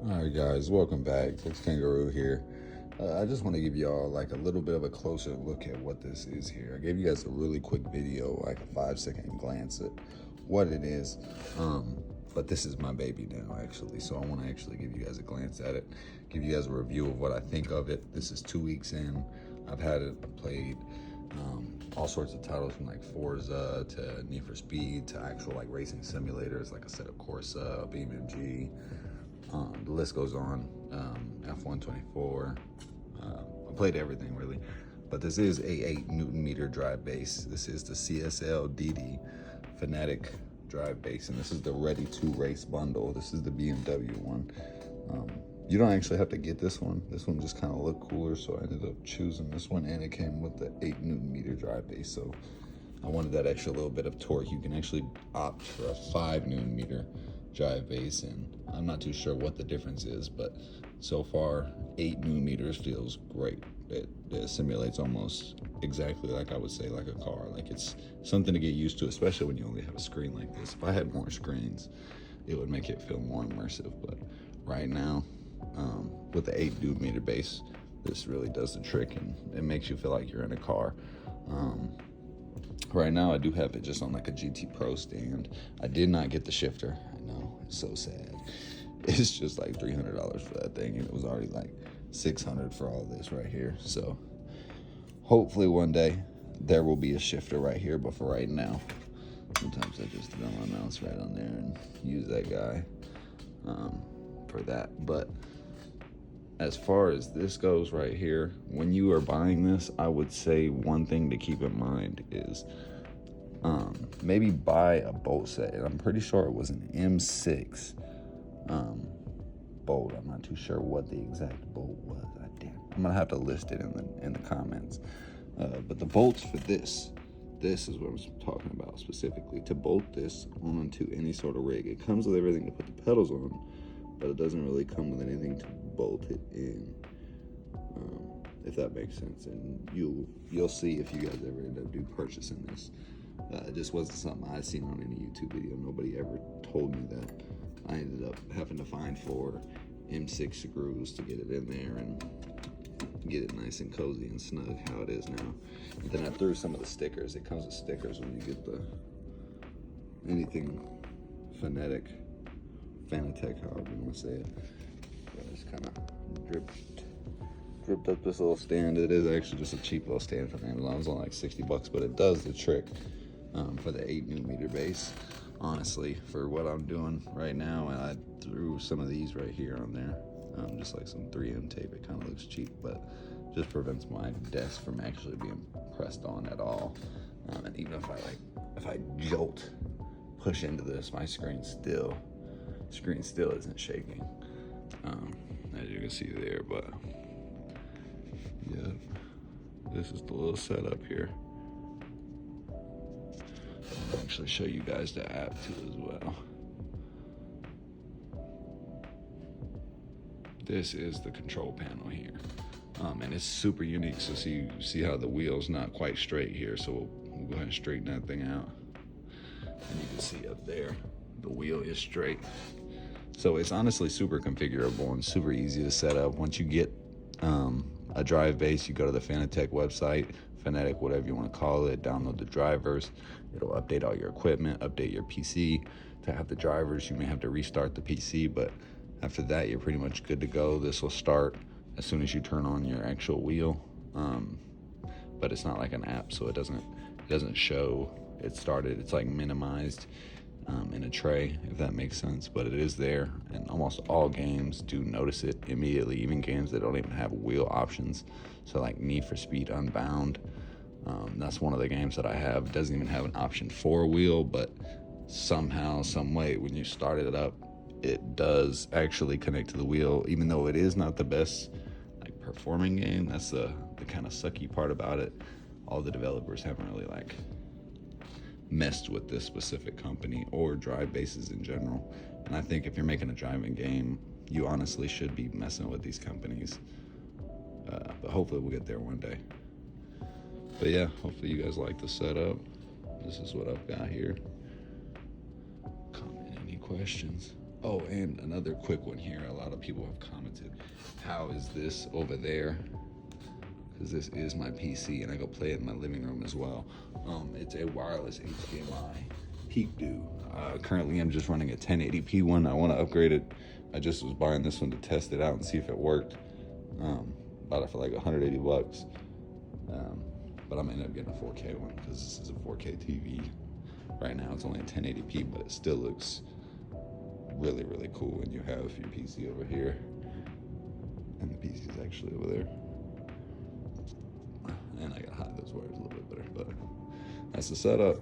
Alright guys, welcome back. Tuxedkangaroo here. I just want to give y'all like a little bit of a closer look at what this is here. I gave you guys a really quick video, like a 5-second glance at what it is. But this is my baby now actually, so I want to actually give you guys a glance at it, give you guys a review of what I think of it. This is 2 weeks in. I've had it played all sorts of titles from like Forza to Need for Speed to actual like racing simulators like a set of Corsa, BMW. The list goes on. F124. I played everything really, but this is a 8 Nm drive base. This is the CSL DD Fanatec drive base, and this is the ready to race bundle. This is the BMW one. You don't actually have to get this one. This one just kind of looked cooler, so I ended up choosing this one, and it came with the 8 Nm drive base. So I wanted that extra little bit of torque. You can actually opt for a 5 Nm drive base, and I'm not too sure what the difference is, but so far 8 Nm feels great. It simulates almost exactly like I would say like a car. Like it's something to get used to, especially when you only have a screen like this. If I had more screens, it would make it feel more immersive, but right now with the 8 Nm base, this really does the trick, and it makes you feel like you're in a car. Right now I do have it just on like a GT Pro stand. I did not get the shifter. I know, it's so sad. It's just like $300 for that thing, and it was already like $600 for all this right here. So hopefully one day there will be a shifter right here, but for right now, sometimes I just throw my mouse right on there and use that guy for that. But as far as this goes right here, when you are buying this, I would say one thing to keep in mind is maybe buy a bolt set. And I'm pretty sure it was an M6 bolt. I'm not too sure what the exact bolt was. I'm gonna have to list it in the comments. But the bolts for this is what I'm talking about specifically. To bolt this onto any sort of rig, it comes with everything to put the pedals on, but it doesn't really come with anything to bolt it in, if that makes sense. And you'll see if you guys ever end up purchasing this. It just wasn't something I seen on any YouTube video. Nobody ever told me that. I ended up having to find 4 M6 screws to get it in there and get it nice and cozy and snug how it is now. And then I threw some of the stickers. It comes with stickers when you get the anything Fanatec, however you want to say it. I just kind of dripped up this little stand. It is actually just a cheap little stand from Amazon. It was only like $60, but it does the trick for the 8 Nm base. Honestly, for what I'm doing right now, and I threw some of these right here on there, just like some 3M tape. It kind of looks cheap, but just prevents my desk from actually being pressed on at all. And even if I push into this, my screen still isn't shaking, as you can see there. But yeah, this is the little setup here. I'll actually show you guys the app too as well. This is the control panel here, and it's super unique. So see how the wheel's not quite straight here, so we'll go ahead and straighten that thing out, and you can see up there the wheel is straight. So it's honestly super configurable and super easy to set up. Once you get a drive base, you go to the Fanatec website, Fanatec, whatever you want to call it, download the drivers. It'll update all your equipment, update your PC to have the drivers. You may have to restart the PC, but after that, you're pretty much good to go. This will start as soon as you turn on your actual wheel, but it's not like an app, so it doesn't show it started. It's like minimized in a tray, if that makes sense, but it is there, and almost all games do notice it immediately, even games that don't even have wheel options. So like Need for Speed Unbound, that's one of the games that I have. It doesn't even have an option for a wheel, but somehow, some way, when you start it up, it does actually connect to the wheel, even though it is not the best like performing game. That's the kind of sucky part about it. All the developers haven't really like messed with this specific company or drive bases in general. And I think if you're making a driving game, you honestly should be messing with these companies. But hopefully we'll get there one day. But yeah, hopefully you guys like the setup. This is what I've got here. Comment any questions. Oh, and another quick one here. A lot of people have commented, how is this over there? Because this is my PC and I go play it in my living room as well. It's a wireless HDMI peak do. Currently I'm just running a 1080p one. I want to upgrade it. I just was buying this one to test it out and see if it worked. Bought it for like 180 bucks. But I'm gonna end up getting a 4K one because this is a 4K TV. Right now it's only a 1080p, but it still looks really, really cool when you have your PC over here. And the PC is actually over there. And I gotta hide those wires a little bit better, but that's the setup.